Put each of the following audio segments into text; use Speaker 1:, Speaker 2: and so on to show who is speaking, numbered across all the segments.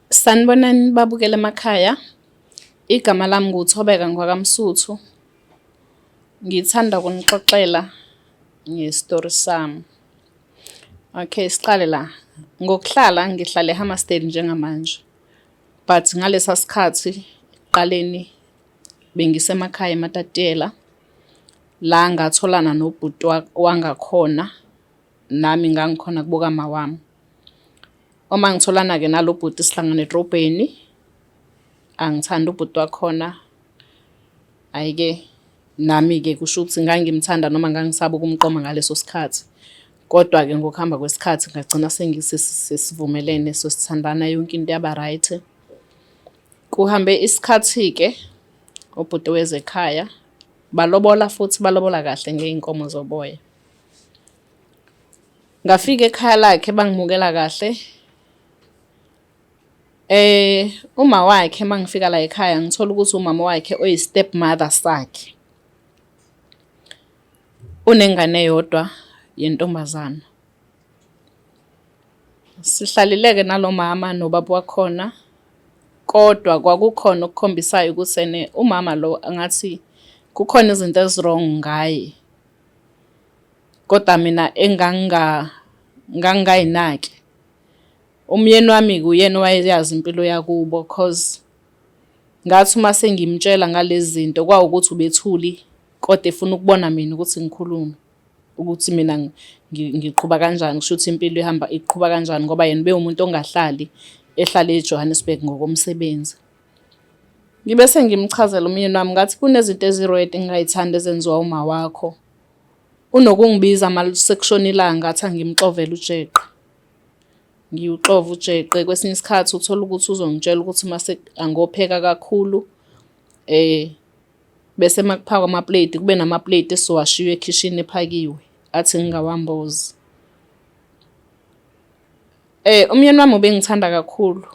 Speaker 1: Sanibonani babukela emakhaya. Igama lami nguThobeka ngwakamsuthu. Ngithanda ukunixoxela ngestori sami. Okay, siqale la. Ngokuhlala ngihlala eHammersdale njengamanje. But ngalesa sikhathi ekuqaleni bengisemakhaya eMatatiyela. La ngatholana nobhuti wangakhona, nami ngangikhona kubuka mama wami. Uma ngitholana-ke nalo bhuti sihlangana edrobheni, angithanda ubhuti wakhona. Hhayi-ke, nami-ke kusho ukuthi ngangimthanda noma ngangisaba ukumqoma ngaleso sikhathi. Kodwa-ke ngokuhamba kwesikhathi ngagcina sesivumelene, sesithandana, yonke into yaba right. Kuhambe isikhathi-ke, ubhuti weze ekhaya. Balobola futhi balobola kahle ngey'nkomo zoboya. Ngafika ekhaya lakhe bangimukela kahle. Uma wakhe mangifika la ekhaya ngithola ukuthi umama wakhe oyi-step mother sakhe unengane eyodwa yentombazana. Sihlalileke nalo mama nobaba wakhona, kodwa kwakukhona okukhombisayo ukuthi umama lo angathi kukhona izinto ezi-wrong ngaye. Kodwa mina ngangayinaki. Umyeni wami uyena owayeyazi impilo yakubo, cause ngathi uma sengimtshela ngalezi zinto kwawukuthi ubethuli, kodwa efuna ukubona mina ukuthi ngikhulume, ukuthi mina ngiqhuba kanjani, kusho ukuthi impilo iqhuba kanjani ngoba yena bewumuntu ongahlali ehlala eJohannesburg ngokomsebenzi. Ngibe sengimchazela umyeni wami ngathi kunezinto ezi-right engingayithanda ezenziwa uma wakho. Unokungibiza mali sekushona ilanga ngathi angimxovele ujeqe. Ngiwuxova ujeqe, kwesinye isikhathi uthola ukuthi uzongitshela ukuthi mase angopheka kakhulu, bese makuphakwa amaplate kube namaplate esowashiwe ekhishini ephakiwe, athi ngingawambozi. Umyeni wami ubengithanda kakhulu,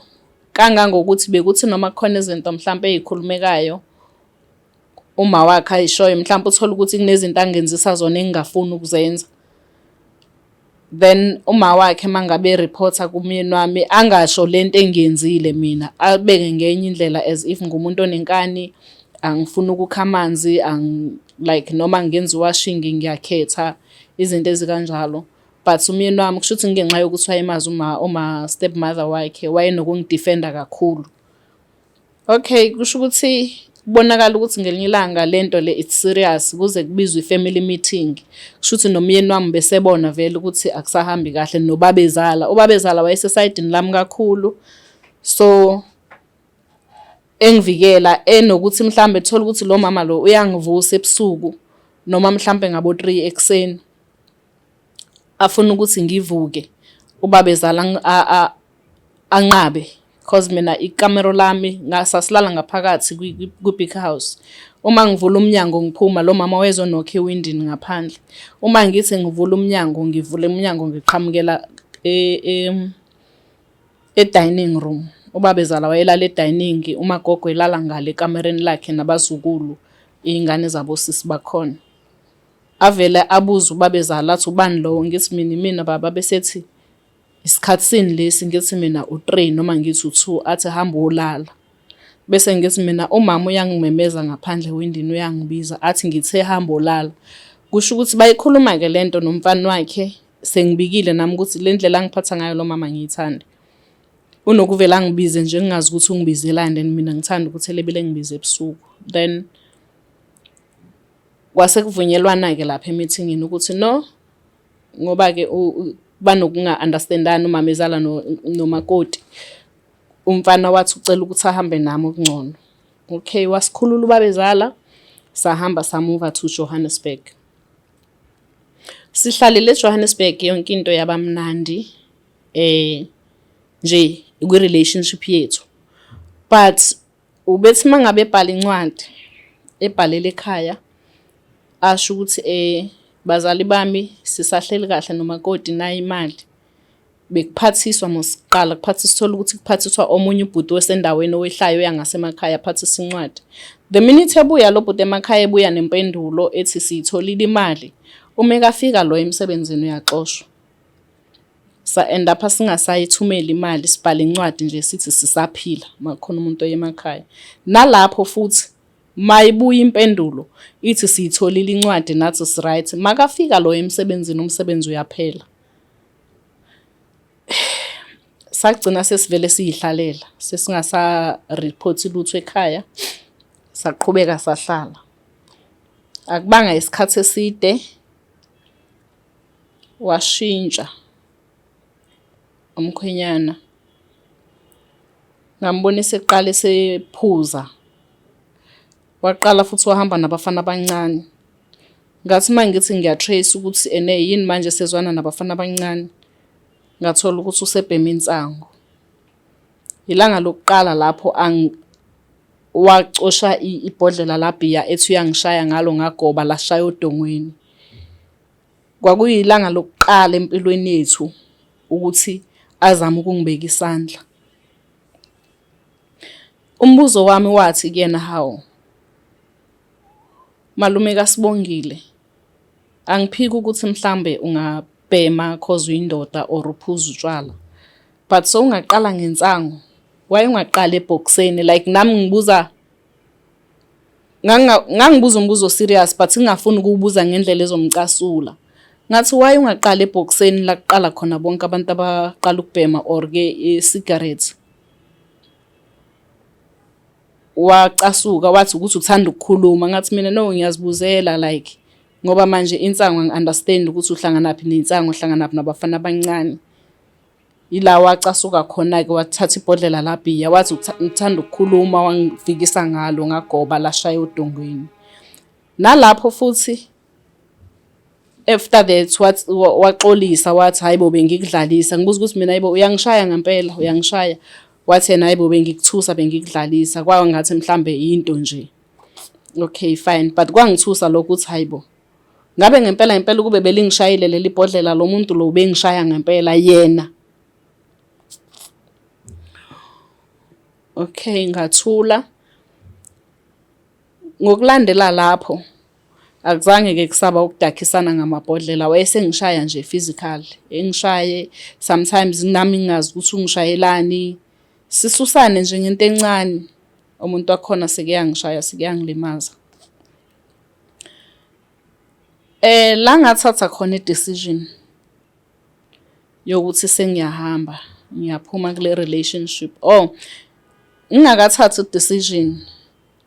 Speaker 1: kangangokuthi bekuthi noma kukhona izinto mhlampe ey'khulumekayo uma wakhe ayishoyo, mhlampe uthola ukuthi kunezinto angenzisa zona engingafuni ukuzenza. Then uma wakhe mangabe ereporta kumyeni wami angasho lento engiyenzile mina, abeke ngenye indlela as if ngumuntu onenkani, angifuni ukukha amanzi, like noma ngenza iwashing ngiyakhetha, izinto ezikanjalo. But umyeni wami kusho ukuthi ngenxa yokuthi wayemazi uma step mother wakhe wayenokungidefenda kakhulu. Okay, kusho ukuthi kubonakala ukuthi ngelinye ilanga lento le it's serious, kuze kubizwe i-family meeting. Kusho ukuthi nomyeni wami besebona vele ukuthi akusahambi kahle noBabezala. uBabezala wayesesayidini lami kakhulu, so engivikela enokuthi mhlambe thola ukuthi lo mama lo uyangivusa ebusuku noma mhlambe ngabo 3 ekseni afuna ukuthi ngivuke, uBabezala anqabe. Cause mina ikamero lami sasilala ngaphakathi ku-big house. Uma ngivula umnyango ngiphuma, lo mama wayezonokha ewindini ngaphandle. Uma ngithi ngivula umnyango, ngivule umnyango ngiqhamukela e-dining room. uBabezala wayelala e-dining, umagogo elala ngale ekamereni lakhe nabazukulu, iy'ngane zabo sisi bakhona. Avele abuza uBabezala athi ubani lowo, ngithi mina baba, besethi isikhathi sini lesi, ngithi mina u3 noma ngithi u2, athi hamba olala. Bese ngithi mina umama uyangimemeza ngaphandle ewindini uyangibiza, athi ngithe hamba olala. Kusho ukuthi bayikhuluma-ke lento nomfana wakhe, sengibikile nami ukuthi le ndlela angiphatha ngayo lo mama ngiyithanda. Unokuvela angibize nje ngingazi ukuthi ungibizelani, and mina ngithanda ukuthi elebele ngibize ebusuku. Then kwase kuvunyelwana-ke lapha emithingini ukuthi no, ngoba-ke banokunga-understandani uMamezala nomakoti, umfana wathi ucela ukuthi ahambe nami okungcono. Okay, wasikhulula uBabezala, sahamba samuva to Johannesburg. Sihlalile eJohannesburg, yonke into yaba mnandi nje kwi-relationship yethu. But ubethi mangabe ebhala incwadi ebhalela ekhaya, asho ukuthi bazali bami sisahleli kahle nomakoti nayo imali. Bekuphathiswa mosiqala, kuphathiswa ukuthi kuphathiswa omunye ubhuti wesendaweni owehlayo yangasemakhaya aphathisa incwadi. The minute ebuya lo bhuti emakhaya ebuya nempendulo ethi siyitholile imali, uma ekafika lo emsebenzini uyaxoshwa. sa-end up singasayithumeli imali, sibhale incwadi nje sithi sisaphila makukhona umuntu oyemakhaya. Nalapho futhi mayibuya impendulo ithi siyitholile incwadi nathi si-right, makafika lo emsebenzini umsebenzi uyaphela. Sagcina sesivele siyihlalela, sesingasa-report lutho ekhaya, saqhubeka sahlala. Akubanga isikhathi eside washintsha umkhwenyana. Ngambona eseqala esephuza. Waqala futhi wahamba nabafana abancane. Ngathi mangithi ngiyatrace ukuthi yini manje sezwana nabafana abancane. Ngathola ukuthi usebhema insango. Ilanga lokuqala lapho wacosha ibhodlela labhiya ethi uyangishaya ngalo ngagoba lashaya odongweni. Kwakuyilanga lokuqala empilweni yethu ukuthi azama ukungibeka isandla. Umbuzo wami wathi kuyena, hawo malume kaSibongile, angiphiki ukuthi mhlambe ungabhema cause uyindoda or uphuza utshwala, but so ungaqala ngensango, why ungaqala ebhokiseni? Like nami ngibuza, ngangibuza umbuzo serious but ngingafuni ukubuza ngendlela ezomcasula. Ngathi why ungaqala ebhokiseni la kuqala khona bonke abantu abaqala ukubhema or ke cigarette? Wacasuka wathi ukuthi uthanda ukukhuluma. Ngathi mina no, ngiyazibuzela like ngoba manje insango ngi-understand ukuthi uhlanganaphi nensango, uhlanganaphi nabafana abancane. Ila wacasuka khona-ke wathatha ibhodlela labhiya wathi uthanda ukukhuluma, wangifikisa ngalo ngagoba lashaya odongweni. Nalapho futhi after that waxolisa wathi hayibo bengikudlalisa. Ngibuza ukuthi mina hayibo uyangishaya ngempela, uyangishaya? Wathi yena hayibo bengikuthusa, bengikudlalisa. Kwawa ngathi mhlambe into nje. Okay fine, but kwangithusa lokho ukuthi hayibo ngabe ngempela kube belingishayile leli bhodlela lo muntu lo bengishaya ngempela yena. Okay, ngathula. Ngokulandela lapho akuzange-ke kusaba ukudakhisana ngamabhodlela, wayesengishaya nje physically. Engishaye sometimes nami ngingazi ukuthi ungishayelani, sisusane nje ngento encane, umuntu wakhona sekuyangishaya, sekuyangilimaza. La ngathatha khona i-decision yokuthi sengiyahamba, ngiyaphuma kule relationship. Ngingakathathi i-decision,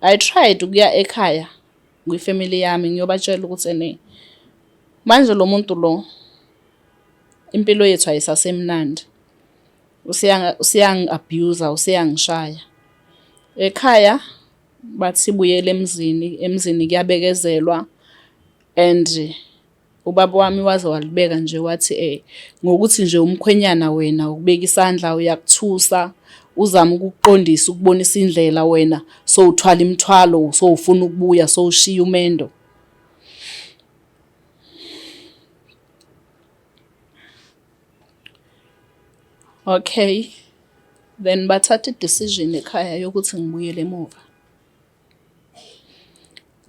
Speaker 1: I tried ukuya ekhaya kwifamily yami ngiyobatshela ukuthi manje lo muntu lo impilo yethu ayisasemnandi, useyangi-abuser, useyangishaya. Ekhaya bathi buyele emzini kuyabekezelwa. And ubaba wami waze walibeka nje wathi ngokuthi nje umkhwenyana wena ukubeka isandla uyakuthusa, uzama ukukuqondisa, ukubonisa indlela wena so uthwala imithwalo, so ufuna ukubuya, so ushiya umendo. Okay, then bathatha i-decision ekhaya yokuthi ngibuyele emuva.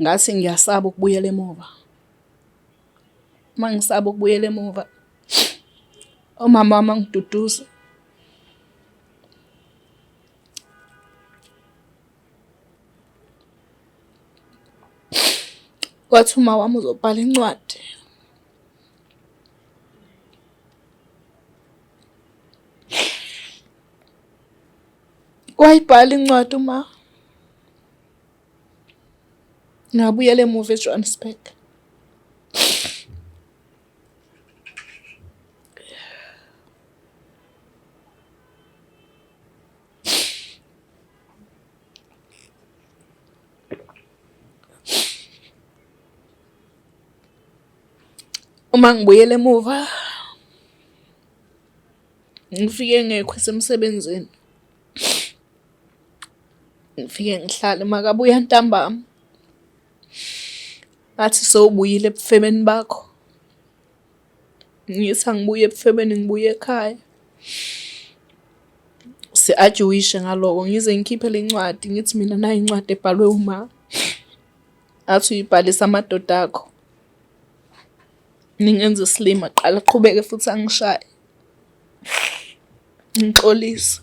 Speaker 1: Ngathi ngiyasaba ukubuyela emuva. Mangisaba ukubuyela emuva, umama wami angiduduza. Wathi uma wami uzobhala incwadi. Wayibhala incwadi uma ngabuyela emuva eJohannesburg. Uma ngibuyela emuva, ngifike ngekho esemsebenzini. Ngifike ngihlale makabuya ntambama. Athi sowubuyile ebufebeni bakho. Ngithi angibuye ebufebeni, ngibuye ekhaya. Si-ajuwishe ngaloko, ngize ngikhiphe le ncwadi ngithi mina nayi incwadi ebhalwe uma. Athi uyibhalisa amadoda akho, ningenze isilima, qala qhubeke futhi angishaye. ngixolise.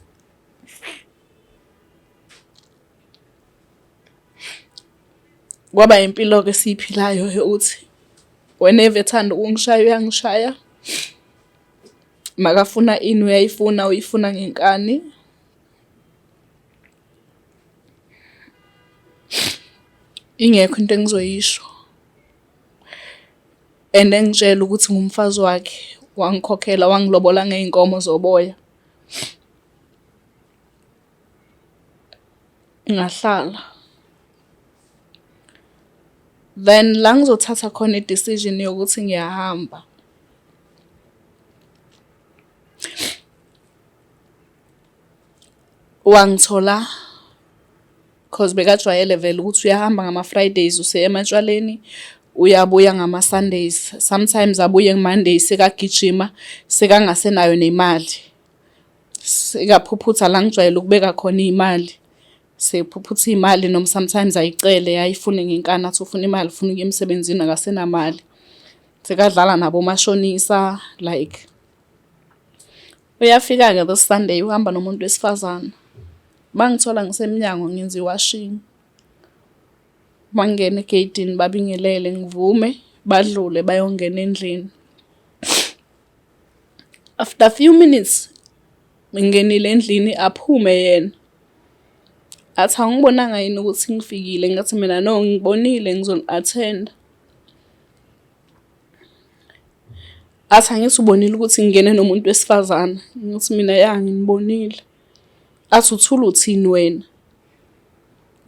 Speaker 1: Kwaba impilo-ke esiyiphilayo yokuthi whenever ethanda ukungishaya uyangishaya. Makafuna ini uyayifuna, uyifuna ngenkani. Ingekho into engizoyisho. And engitshela ukuthi ngumfazi wakhe, wangikhokhela, wangilobola ngey'nkomo zoboya. Ngahlala. Then la ngizothatha khona i-decision yokuthi ngiyahamba. Wangithola cause bekajwayele vele ukuthi uyahamba ngama-Fridays useya ematshwaleni, uyabuya ngama-Sundays. Sometimes abuye nge-Mondays sekagijima, sekangasenayo nemali. Sekaphuphutha la ngijwayele ukubeka khona iy'mali. Sephuphutha iy'mali noma sometimes ayicele ayifune ngenkani athi ufuna imali, ufuna ukuya emsebenzini akasenamali. Sekadlala nabo mashonisa like. Uyafika-ke this Sunday uhamba nomuntu wesifazane. Bangithola ngisemnyango ngenza iwashing. Bangena egeyitini babingelele ngivume, badlule bayongena endlini. After a few minutes ngingenile endlini aphume yena. Athi angibonanga yini ukuthi ngifikile, ngathi mina no ngibonile ngizoni-attend. Athi angithi ubonile ukuthi ngingene nomuntu wesifazane, ngathi mina ya nginibonile. Athi uthula uthini wena?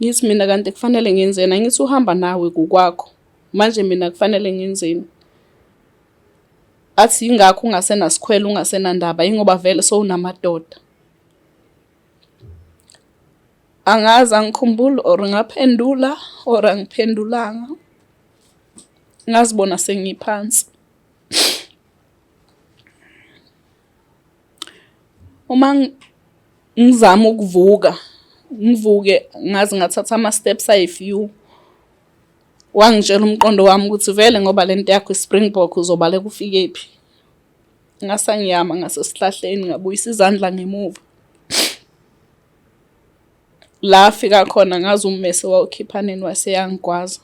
Speaker 1: Ngithi mina kanti kufanele ngenzeni? Angithi uhamba nawe kukwakho. Manje mina kufanele ngenzeni? Athi ingakho ungasenasikhwele ungasenandaba ingoba vele sowunamadoda. Angazi angikhumbula or ngaphendula or angiphendulanga. Ngazibona sengiphansi. Uma ngizama ukuvuka, ngivuke ngazi ngathatha ama-steps ayi-few. Wangitshela umqondo wami ukuthi vele ngoba lento yakho i-springbok uzobaleka ufikephi. Ngasangiyama ngasesihlahleni ngabuyisa izandla ngemuva. La afika khona ngazi ummese wawukhiphaneni waseyangigwaza.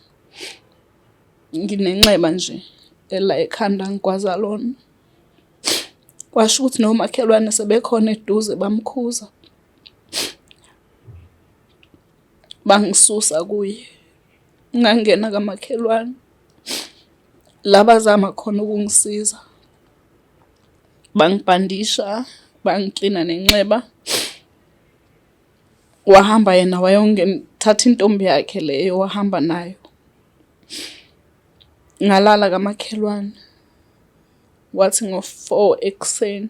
Speaker 1: Nginenxeba nje ela ekhanda ngigwaza lona. Kwasho ukuthi nomakhelwane sebekhona eduze bamkhuza. Bangisusa kuye. Ngangena kamakhelwane. La bazama khona ukungisiza. Bangibhandisha, bangiklina nenxeba. Wahamba yena wayongethatha intombi yakhe leyo wahamba nayo. Ngalala kamakhelwane. Wathi ngo-4 ekuseni.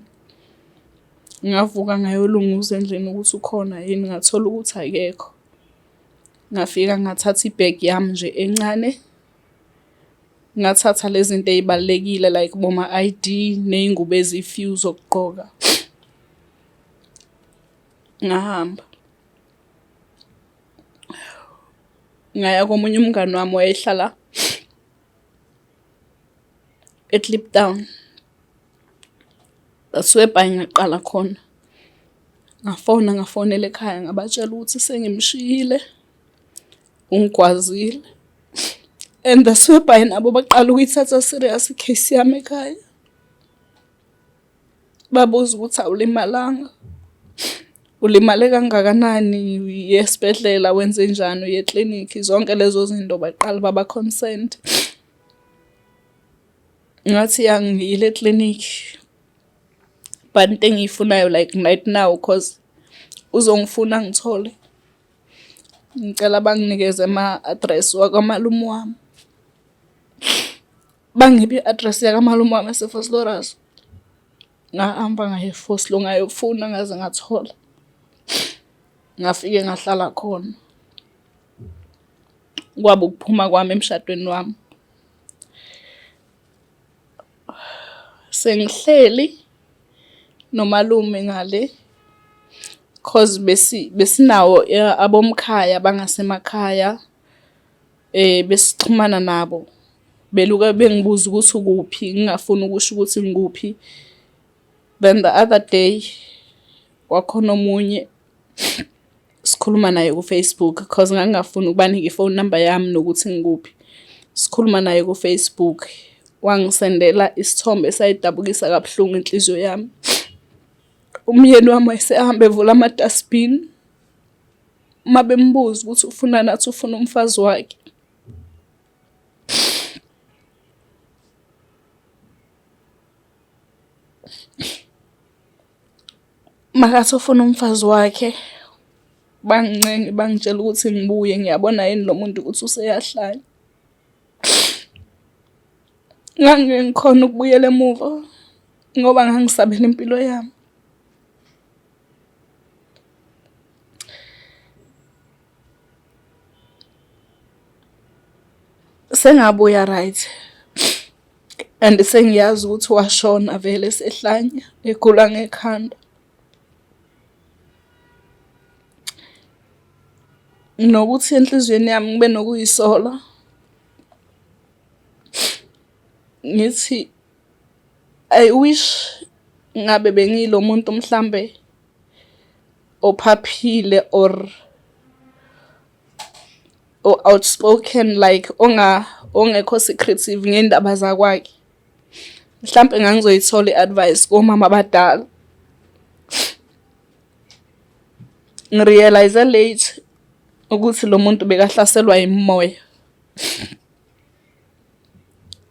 Speaker 1: Ngavuka ngayolunguza endlini ukuthi ukhona yini, ngathola ukuthi akekho. Ngafika ngathatha ibhegi yami nje encane. Ngathatha lezi zinto ezibalekile like boma-ID ney'ngubo ezifew zokugqoka. Ngahamba. Ngaya komunye umngani wami wayehlala eKliptown. Aswebhayi ngaqala khona. Ngafonela ekhaya ngabatshela ukuthi sengimshiyile. Ungigwazile. And aswebhayi nabo baqala ukuyithatha serious icase yami ekhaya. Babuza ukuthi awulimalanga. Ulimale kangakanani, yesibhedlela wenze njani, uye eklinikhi, zonke lezo zinto baqala baba consent. Ngathi yangiyile eklinikhi. But into engiyifunayo like right now cause uzongifuna ngithole. Ngicela banginikeze ama-address wakamalume wami. Bangiphi i-address yakamalume wami eseFosloras. Ngahamba ngaye eFoslo ngayofuna ngaze ngathola. Ngafike ngahlala khona. Kwaba ukuphuma kwami emshadweni wami. Sengihleli nomalume ngale cause besinawo abomkhaya bangasemakhaya besixhumana nabo. Beluka bengibuza ukuthi ukuphi, ngingafuni ukusho ukuthi ngikuphi. Then the other day wakhona omunye sikhuluma naye ku-Facebook because ngangingafuni ukubanika ifone number yami nokuthi ngikuphi. Sikhuluma naye ku-Facebook, wangisendela isithombe esayidabukisa kabuhlungu inhliziyo yami. Umyeni wami wayesehambe evula ama-dustbin. Uma bembuza ukuthi ufuna nathi ufuna umfazi wakhe. Makathi ufuna umfazi wakhe, bangincenge bangitshela ukuthi ngibuye, ngiyabona yini lo muntu ukuthi useyahlanya. Ngangikhona ukubuyela emuva ngoba ngangisabela impilo yami. Sengabuya right, and sengiyazi ukuthi washona vele esehlanya egula ngekhanda. Nokuthi enhlizweni yami ngibe nokuyisola ngithi I wish ngabe bengilo muntu mhlambe ophaphile or outspoken, like ongekho secretive ngendaba zakwakhe. Mhlambe ngangizoyithola i-advice komama abadala. Ngirealize late ukuthi lo muntu bekahlaselwa yimoya.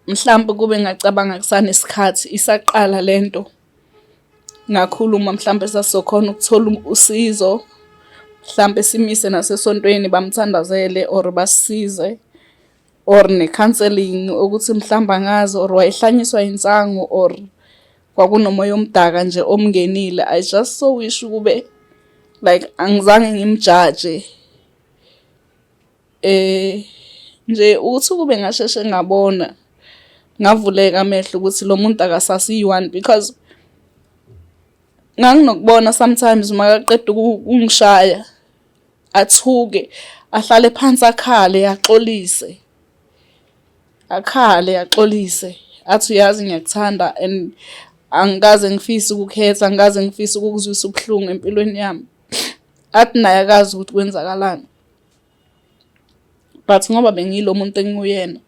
Speaker 1: Mhlambe kube ngacabanga kusanesikhathi isaqala lento. Ngakhuluma mhlambe sasizokhona ukuthola usizo. Mhlambe simise nasesontweni bamthandazele or basisize, or ne-counseling ukuthi mhlamba ngazi, or wayehlanyiswa insangu, or kwakunomoya omdaka nje omngenile. I just so wish kube like angizange ngimjudge. Nje uthi kube ngasheshe ngabona, ngavuleka amehlo ukuthi lo muntu akasasiyi-one, because nganginokubona sometimes makaqeda ukungishaya athuke ahlale phansi akhale axolise. Athi uyazi ngiyakuthanda and angikaze ngifise ukukhetha, angikaze ngifise ukukuzwisa ubuhlungu empilweni yami. Athi naye akazi ukuthi kwenzakalani. But ngoba bengilo muntu engiyena,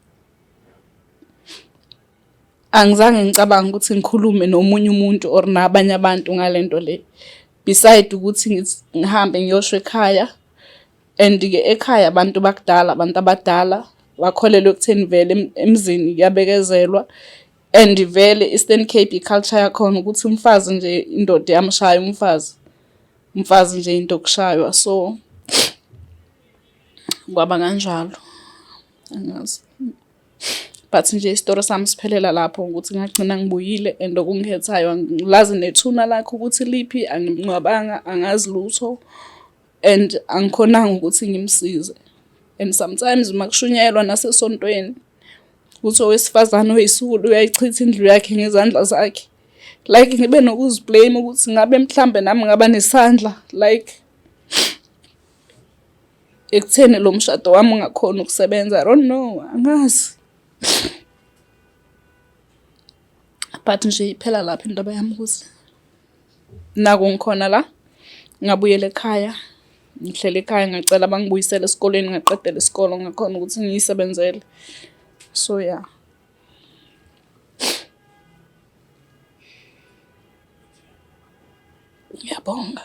Speaker 1: angizange ngicabanga ukuthi ngikhulume nomunye umuntu or nabanye abantu ngalento le. Beside ukuthi ngihambe ngiyoshwe ekhaya, and-ke ekhaya abantu bakudala, abantu abadala bakholelwa ekutheni vele emzini kuyabekezelwa, and vele Eastern Cape culture yakhona ukuthi umfazi nje indoda yamshaya umfazi nje into okushaywa. So kwaba kanjalo, angazi. But nje isitori sami siphelela lapho ukuthi ngagcina ngibuyile, and okungikhethayo ngilazi nethuna lakho ukuthi liphi, angimncwabanga, angazi lutho, and angikhonanga ukuthi ngimsize. And sometimes makushunyelwa nasesontweni ukuthi owesifazane oyisulu uyayichitha indlu yakhe ngezandla zakhe, like ngibe nokuziblame ukuthi ngabe mhlambe nami ngaba nesandla, like ekutheni lo mshado wami ungakhona ukusebenza. I don't know, angazi. But nje iphela lapho indaba yami ukuthi naku ngikhona la, ngabuyela ekhaya, ngihlele ekhaya, ngacela bangibuyisele esikoleni, ngaqedela isikolo ngakhona ukuthi ngiyisebenzele. So yeah. Ngiyabonga.